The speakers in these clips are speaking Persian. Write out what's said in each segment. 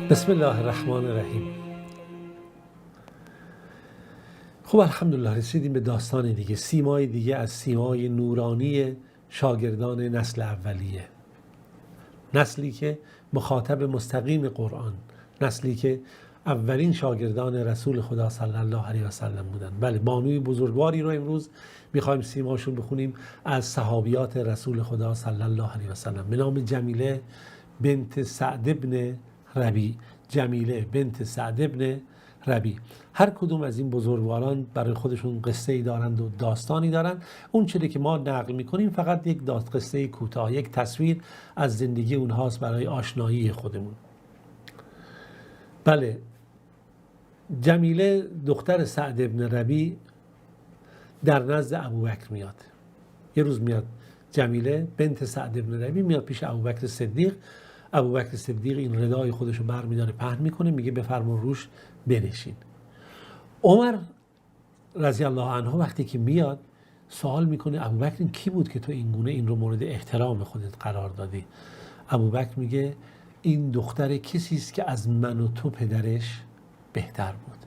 بسم الله الرحمن الرحیم. خب الحمدلله رسیدیم به داستان دیگه، سیمای دیگه از سیمای نورانی شاگردان نسل اولیه، نسلی که مخاطب مستقیم قرآن، نسلی که اولین شاگردان رسول خدا صلی الله علیه و سلم بودن. بله، بانوی بزرگواری رو امروز میخوایم سیماشون بخونیم از صحابیات رسول خدا صلی الله علیه و سلم به نام جمیله بنت سعد بن ربی. جمیله بنت سعد بن ربی. هر کدوم از این بزرگواران برای خودشون قصه ای دارند و داستانی دارند. اون چیزی که ما نقل میکنیم فقط یک قصه کوتاه، یک تصویر از زندگی اونهاست برای آشنایی خودمون. بله، جمیله دختر سعد بن ربی در نزد ابوبکر میاد. یه روز میاد جمیله بنت سعد بن ربی میاد پیش ابوبکر صدیق. ابوبکر صدیق این ردای خودشو برمیداره پهن میکنه، میگه بفرما روش بنشین. عمر رضی الله عنه وقتی که میاد سوال میکنه ابوبکر این کی بود که تو این گونه این رو مورد احترام خودت قرار دادی؟ ابوبکر میگه این دختر کسی است که از من و تو پدرش بهتر بود.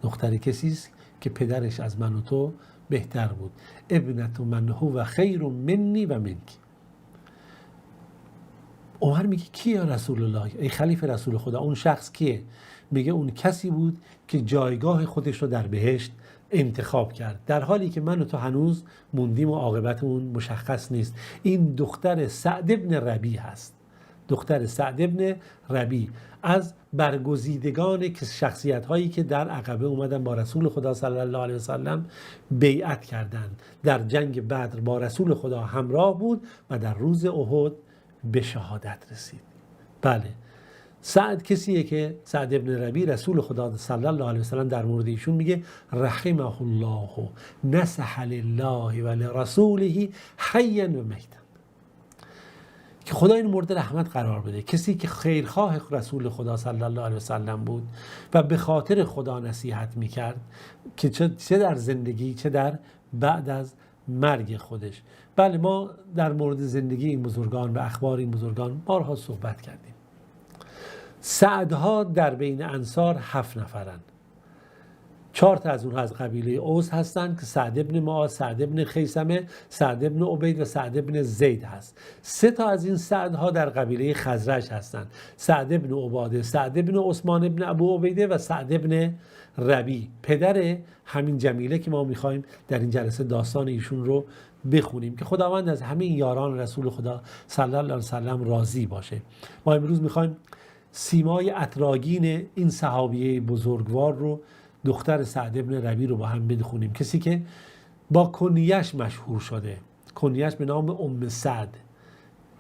دختر کسی است که پدرش از من و تو بهتر بود. ابنت من هو خیر منی و منک. عمر میگه کی یا رسول الله؟ ای خلیفه رسول خدا، اون شخص کیه؟ میگه اون کسی بود که جایگاه خودش رو در بهشت انتخاب کرد، در حالی که من و تو هنوز موندیم و عاقبتمون مشخص نیست. این دختر سعد بن ربی هست، دختر سعد بن ربی، از برگزیدگان شخصیت هایی که در عقبه اومدن با رسول خدا صلی الله علیه و سلم بیعت کردند. در جنگ بدر با رسول خدا همراه بود و در روز احد به شهادت رسید. بله، سعد کسیه که سعد ابن ربی رسول خدا صلی الله علیه و سلم در مورد ایشون میگه رحمه الله نصح لله و لرسوله حیا و میتا، که خدا این مورد رحمت قرار بده. کسی که خیرخواه رسول خدا صلی الله علیه و سلم بود و به خاطر خدا نصیحت میکرد، که چه در زندگی چه در بعد از مرگ خودش. بله، ما در مورد زندگی این بزرگان و اخبار این بزرگان بارها صحبت کردیم. سعدها در بین انصار 7 نفرن. 4 تا از اونها از قبیله اوس هستند که سعد ابن معاذ، سعد ابن خیثمه، سعد ابن عبید و سعد ابن زید هست. 3 تا از این سعدها در قبیله خزرج هستند: سعد ابن عباده، سعد ابن عثمان ابن ابو عبیده و سعد ابن ربی، پدر همین جمیله که ما میخوایم در این جلسه داستان ایشون رو بخونیم، که خداوند از همه یاران رسول خدا صلی الله علیه و سلم راضی باشه. ما امروز میخوایم سیمای اطراگین این صحابیه بزرگوار رو، دختر سعد ابن ربی رو با هم بخونیم. کسی که با کنیش مشهور شده، کنیش به نام ام سعد،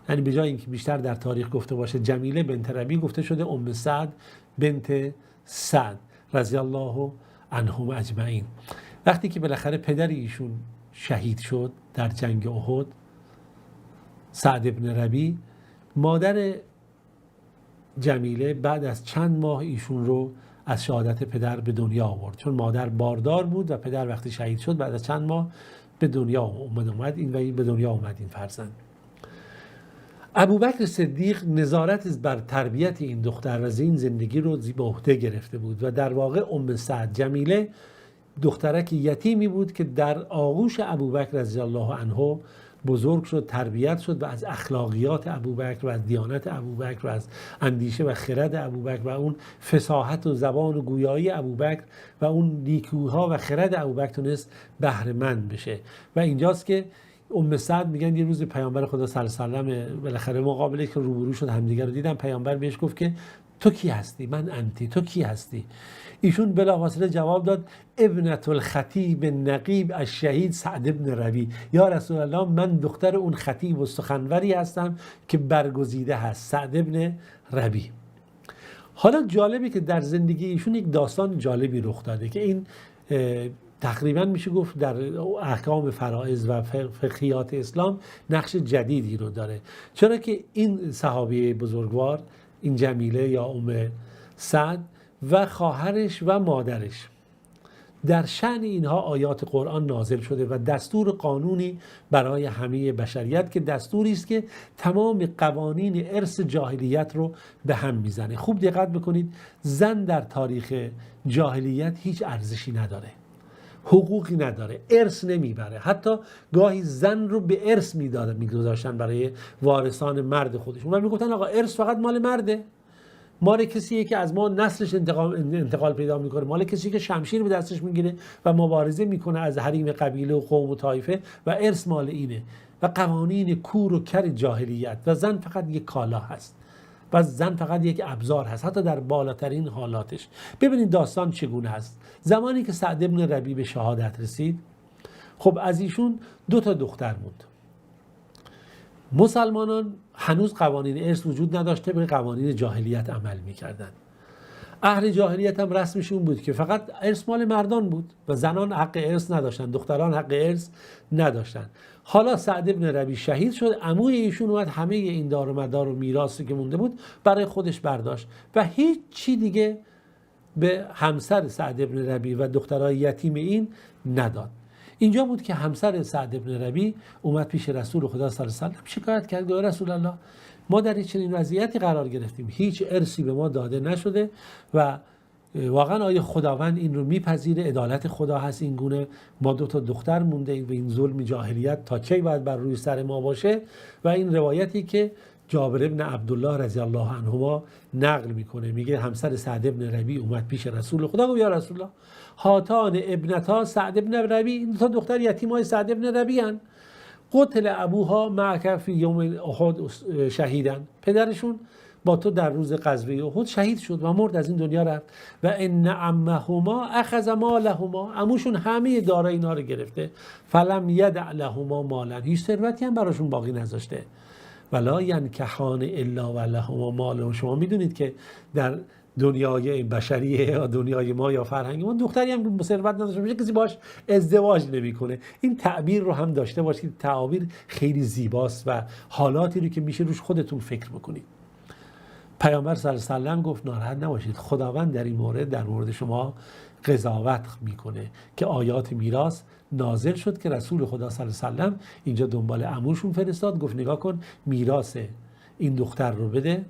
یعنی به جای اینکه بیشتر در تاریخ گفته باشه جمیله بنت ربی، گفته شده ام سعد بنت سعد رضی الله عنهم اجمعین. وقتی که بالاخره پدر ایشون شهید شد در جنگ احد، سعد ابن ربی، مادر جمیله بعد از چند ماه ایشون رو از شهادت پدر به دنیا آورد، چون مادر باردار بود و پدر وقتی شهید شد بعد از چند ماه به دنیا اومد این به دنیا اومد این فرزند. ابوبکر صدیق نظارت بر تربیت این دختر و این زندگی رو به عهده گرفته بود و در واقع ام سعد جمیله دخترک یتیمی بود که در آغوش ابوبکر رضی الله عنه بزرگ شد، تربیت شد و از اخلاقیات ابوبکر و از دیانت ابوبکر و از اندیشه و خرد ابوبکر و اون فصاحت و زبان و گویایی ابوبکر و اون نیکوها و خرد ابوبکر تونست بهره مند بشه. و اینجاست که ام سعد میگن یه روز پیامبر خدا صلی الله علیه و سلم بالاخره مقابله که روبرو شد همدیگه رو دیدن، پیامبر بهش گفت که تو کی هستی؟ من انتی. تو کی هستی؟ ایشون بلافاصله جواب داد ابنت الخطیب النقیب الشهید سعد ابن ربی. یا رسول الله، من دختر اون خطیب و سخنوری هستم که برگزیده هست، سعد ابن ربی. حالا جالبی که در زندگی ایشون یک داستان جالبی رخ داده که این تقریبا میشه گفت در احکام فرائض و فقهیات اسلام نقش جدیدی رو داره، چرا که این صحابی بزرگوار، این جمیله یا ام سعد و خواهرش و مادرش در شأن اینها آیات قرآن نازل شده و دستور قانونی برای همه بشریت که دستوری است که تمام قوانین ارث جاهلیت رو به هم میزنه. خوب دقت بکنید، زن در تاریخ جاهلیت هیچ ارزشی نداره، حقوقی نداره، ارث نمیبره. حتی گاهی زن رو به ارث میگذاشتن برای وارثان مرد خودشون و میگفتن آقا ارث فقط مال مرده، مال کسیه که از ما نسلش انتقال پیدا میکنه، مال کسی که شمشیر به دستش میگیره و مبارزه میکنه از حریم قبیله و قوم و طایفه و ارث مال اینه و قوانین کور و کر جاهلیت و زن فقط یک کالا هست و زن فقط یک ابزار هست، حتی در بالاترین حالاتش. ببینید داستان چگونه است. زمانی که سعد بن ربیع به شهادت رسید، خب از ایشون 2 دختر بود. مسلمانان هنوز قوانین ارث وجود نداشته، به قوانین جاهلیت عمل میکردن. اهل جاهلیت هم رسمشون بود که فقط ارث مال مردان بود و زنان حق ارث نداشتن، دختران حق ارث نداشتن. حالا سعد بن ربیع شهید شد، عموی ایشون اومد همه این دار و مدار و میراثی که مونده بود برای خودش برداشت و هیچ چی دیگه به همسر سعد بن ربیع و دخترای یتیم این نداد. اینجا بود که همسر سعد بن ربیع اومد پیش رسول خدا صلی الله علیه و آله شکایت کرد: یا رسول الله، ما در چنین وضعیتی قرار گرفتیم، هیچ ارثی به ما داده نشده و واقعا آیا خداوند این رو میپذیره؟ عدالت خدا هست این گونه؟ ما 2 دختر مونده ایم و این ظلم جاهلیت تا کی باید بر روی سر ما باشه؟ و این روایتی که جابر ابن عبدالله رضی الله عنهما نقل میکنه، میگه همسر سعد بن ربیع اومد پیش رسول خدا گفت: یا رسول الله، هاتان ابنتا سعد بن ربیع، این 2 دختر یتیمای سعد بن ربیع ان، قتل ابوها معک فی یوم احد شهیدن، پدرشون با تو در روز غزوه احد شهید شد و مرد، از این دنیا رفت. و ان عمهما اخذ مالهما، عموشون همه دارایی اینا رو گرفته. فلم یدع لهما مالا، هیچ ثروتی هم براشون باقی نذاشته. ولا ینکحان الا ولهما مال. شما میدونید که در دنیای بشریه یا دنیای ما یا فرهنگ ما دختری هم که ثروت نداشته باشه کسی باش ازدواج نمیکنه. این تعبیر رو هم داشته باشید، تعابیر خیلی زیباست و حالاتی رو که میشه روش خودتون فکر بکنید. پیامبر صلی الله علیه و آله گفت ناراحت نباشید، خداوند در این مورد در مورد شما قضاوت میکنه که آیات میراث نازل شد که رسول خدا صلی الله علیه و آله اینجا دنبال عموشون فرستاد، گفت نگاه کن میراث این دختر رو بده،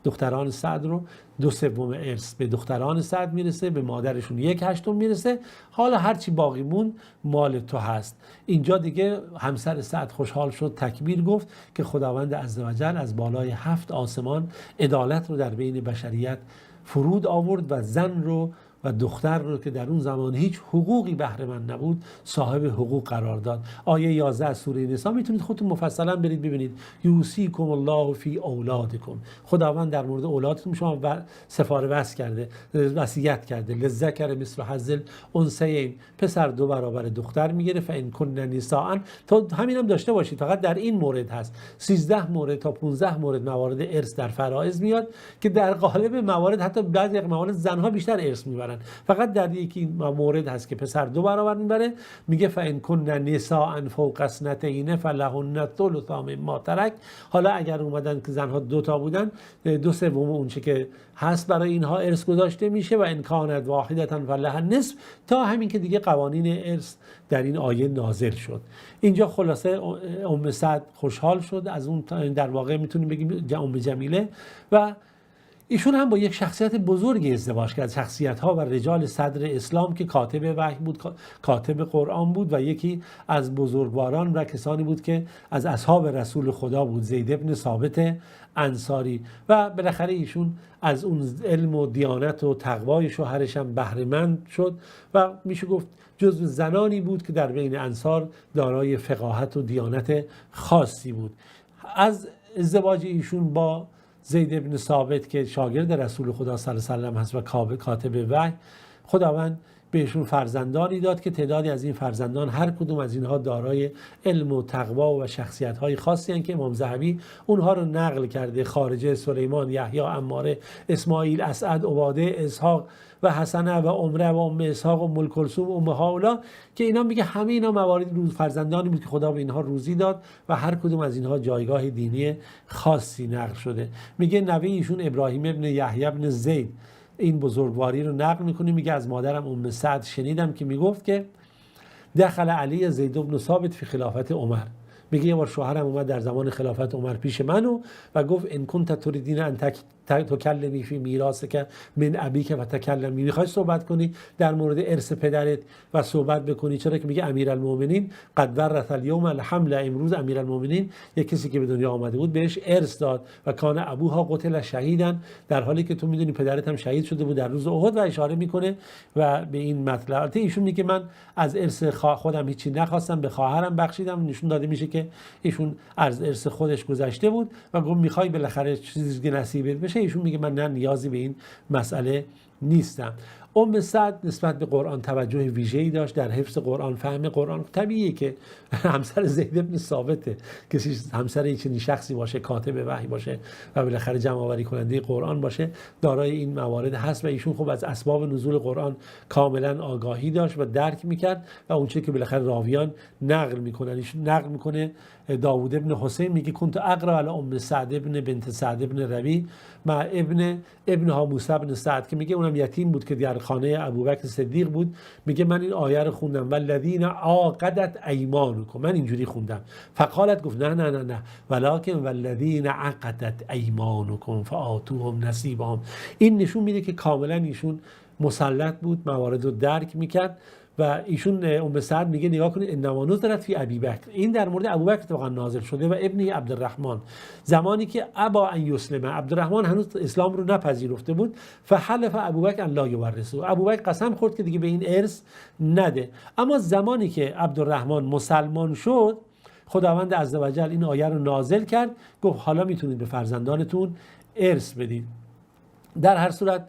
دختران سعد رو 2/3 ارث به دختران سعد میرسه، به مادرشون 1/8 میرسه، حالا هرچی باقی مون مال تو هست. اینجا دیگه همسر سعد خوشحال شد، تکبیر گفت که خداوند عزوجل از بالای 7 آسمان عدالت رو در بین بشریت فرود آورد و زن رو و دختر رو که در اون زمان هیچ حقوقی بهره مند نبود صاحب حقوق قرار داد. آیه 11 از سوره نساء میتونید خودتون مفصلا برید ببینید. یوصیکم الله فی اولادکم، خداوند در مورد اولادتون شما سفاره وصیت کرده للذکر مثل حظ الانثیین، پسر 2 برابر دختر میگیره. فان کن نساء، تا همین هم داشته باشید، فقط در این مورد هست 13 مورد تا 15 مورد موارد ارث در فرائض میاد که در قالب موارد حتی بعضی موارد زنها بیشتر ارث میبرن، فقط در یکی مورد هست که پسر 2 برابر میبره. میگه فان کن نساء فوق اثنتین فلهن الثلث مما ترک. حالا اگر اومدن که زنها 2 بودن 2/3 اون چه که هست برای اینها ارث گذاشته میشه و ان کانت واحدة فلها النصف، تا همین که دیگه قوانین ارث در این آیه نازل شد. اینجا خلاصه ام سعد خوشحال شد از اون، در واقع میتونیم بگیم ام جمیله، و ایشون هم با یک شخصیت بزرگی ازدواج کرد، شخصیت‌ها و رجال صدر اسلام که کاتب وحی بود، کاتب قرآن بود و یکی از بزرگواران و کسانی بود که از اصحاب رسول خدا بود، زید بن ثابت انصاری. و بالاخره ایشون از اون علم و دیانت و تقوای شوهرش هم بهره مند شد و میشه گفت جزو زنانی بود که در بین انصار دارای فقاهت و دیانت خاصی بود. از ازدواج ایشون با زید بن ثابت که شاگرد رسول خدا صلی الله علیه و آله هست و کاتب وحی، خداوند بهشون فرزندانی داد که تعدادی از این فرزندان هر کدوم از اینها دارای علم و تقوا و شخصیت‌های خاصی هستند که امام ذهبی اونها رو نقل کرده: خارجه، سلیمان، یحیی، عماره، اسماعیل، اسعد، عباده، اسحاق و حسنه و عمره و ام اسحاق و ام کلثوم و ام هاولا، که اینا میگه همه اینا موارد فرزندانی بود که خدا به اینها روزی داد و هر کدوم از اینها جایگاه دینی خاصی نقل شده. میگه نوه ایشون ابراهیم ابن یحیی ابن زید این بزرگواری رو نقل میکنه. میگه از مادرم ام سعد شنیدم که میگفت که دخل علی زید بن ثابت فی خلافت عمر. میگه یه بار شوهرم اومد در زمان خلافت عمر پیش منو و گفت ان کنت تریدین ان تکلمی فی میراثک من ابیک و تکلمی، میخوای صحبت کنی در مورد ارث پدرت و صحبت بکنی، چرا که میگه امیرالمومنین قد ورث اليوم الحمل، امروز امیرالمومنین یک کسی که به دنیا آمده بود بهش ارث داد و کان ابوها قتل شهیدن، در حالی که تو میدونی پدرت هم شهید شده بود در روز احد. و اشاره میکنه و به این مطلب ایشون میگه من از ارث خودم هیچی نخواستم، به خواهرم بخشیدم. نشون داده میشه که ایشون از ارث خودش گذشته بود و گفت میخوای بالاخره چیزی نصیبت بشه. ایشون میگه من نه نیازی به این مسئله نیستم. ام سعد نسبت به قرآن توجه ویژه‌ای داشت در حفظ قرآن، فهم قرآن. طبیعیه که همسر زید بن ثابته، کسی همسر این چنین شخصی باشه، کاتب وحی باشه و بالاخره جمع آوری کننده قرآن باشه، دارای این موارد هست و ایشون خب از اسباب نزول قرآن کاملا آگاهی داشت و درک میکرد و اون چیزی که بالاخره راویان نقل میکنن. ایشون نقل میکنه داوود ابن حسین میگه کنت اقرا علی ام سعد ابن بنت سعد ابن ربی مع ابنها موسی ابن سعد، که میگه اونم یتیم بود که در خانه ابوبکر صدیق بود. میگه من این آیه رو خوندم والذین عاقدت ایمانکم، من اینجوری خوندم. فقالت گفت نه نه نه نه ولکن والذین عقدت ایمانکم فآتوهم نصیبهم. این نشون میده که کاملا ایشون مسلط بود، موارد رو درک میکرد. و ایشون ام سعد میگه نگاه کنید انما نزلت فی ابی بکر، این در مورد ابوبکر واقعا نازل شده و ابن عبدالرحمن، زمانی که ابا ان یسلم، عبدالرحمن هنوز اسلام رو نپذیرفته بود. فحلف ابوبکر ان لا یورثه، ابوبکر قسم خورد که دیگه به این ارث نده. اما زمانی که عبدالرحمن مسلمان شد، خداوند عزوجل این آیه رو نازل کرد، گفت حالا میتونید به فرزندانتون ارث بدید. در هر صورت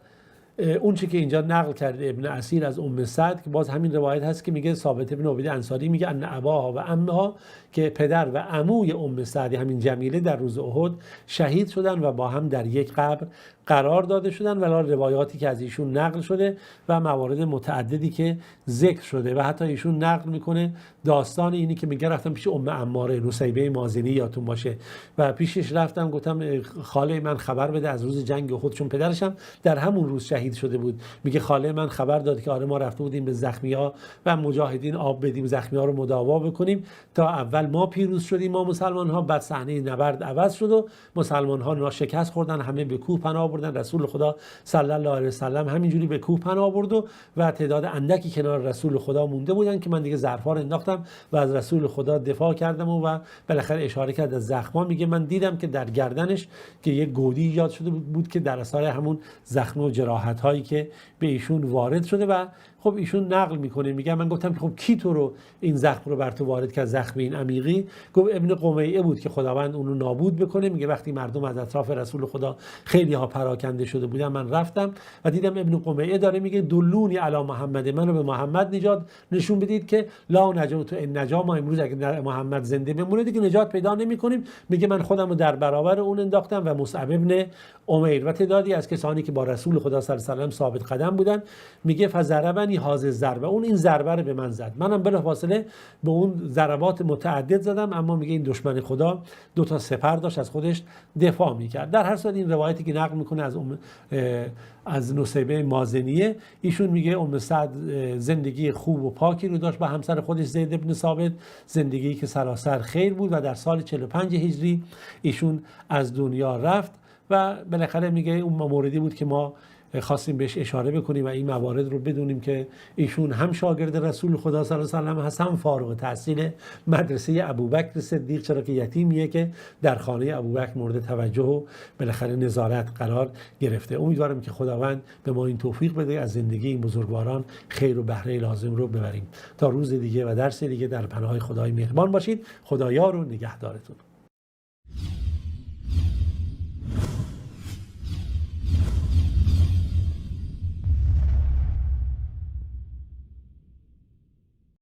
اون چی که اینجا نقل کرده ابن اسیر از ام سعد، که باز همین روایت هست که میگه ثابت ابن عبید انصاری میگه ان اباها و امها، که پدر و عموی ام سعد همین جمیله در روز احد شهید شدن و با هم در یک قبر قرار داده شدن. ولی روایاتی که از ایشون نقل شده و موارد متعددی که ذکر شده و حتی ایشون نقل میکنه داستان اینی که میگه رفتم پیش ام عماره نصیبه مازنی یادتون باشه و پیشش رفتم گفتم خاله من خبر بده از روز جنگ احد، چون پدرشم در همون روز شهید شده بود. میگه خاله من خبر داد که آره ما رفته بودیم به زخمی‌ها و مجاهدین آب بدیم، زخمی‌ها رو مداوا بکنیم تا اول ما پیروز شدیم ما مسلمان‌ها، بعد صحنه نبرد عوض شد و مسلمان‌ها شکست خوردن، همه به کوه پناه بردن. رسول خدا صلی الله علیه و سلم همینجوری به کوه پناه برد و تعداد اندکی کنار رسول خدا مونده بودن که من دیگه ظرفا رو انداختم و از رسول خدا دفاع کردم و بالاخره اشاره کرد از زخما. میگه من دیدم که در گردنش که یک گودی ایجاد شده بود که در اثر همون زخم و جراحت هایی که به ایشون وارد شده. و خب ایشون نقل میکنه میگه من گفتم خب کی تو رو این زخم رو بر تو وارد کرد، زخم این عمیقی؟ گفت ابن قمیعه بود که خداوند اون رو نابود بکنه. میگه وقتی مردم از اطراف رسول خدا خیلی ها پراکنده شده بودن، من رفتم و دیدم ابن قمیعه داره میگه دلونی علی محمد، منو به محمد نشون بدید که لا نجات ان نجا، ما امروز اگه محمد زنده بمونه دیگه نجات پیدا نمیکنیم. میگه من خودم رو در برابر اون انداختم و مصعب ابن عمیر و تعدادی از کسانی که با رسول خدا صلی الله علیه و سلم ثابت قدم بودن. میگه فضربنی هاذ ضربه، اون این ضربه رو به من زد، منم بلافاصله به اون ضربات متعدد زدم. اما میگه این دشمن خدا دو تا سپر داشت از خودش دفاع میکرد. در هر صورت این روایتی که نقل میکنه از نصیبه مازنیه، ایشون میگه ام سعد زندگی خوب و پاکی رو داشت با همسر خودش زید بن ثابت، زندگی که سراسر خیر بود و در سال 45 هجری ایشون از دنیا رفت. و بالاخره میگه اون موردی بود که ما خواستیم بهش اشاره بکنیم و این موارد رو بدونیم که ایشون هم شاگرد رسول خدا صلی الله علیه و سلم هست، هم فارغ التحصیل مدرسه ابوبکر صدیق، چرا که یتیمیه که در خانه ابوبکر مورد توجه و بالاخره نظارت قرار گرفته. امیدوارم که خداوند به ما این توفیق بده از زندگی این بزرگواران خیر و بهره لازم رو ببریم. تا روز دیگه و درس دیگه در پناه خدای مهربان باشید. خدایا رو نگهدارتون.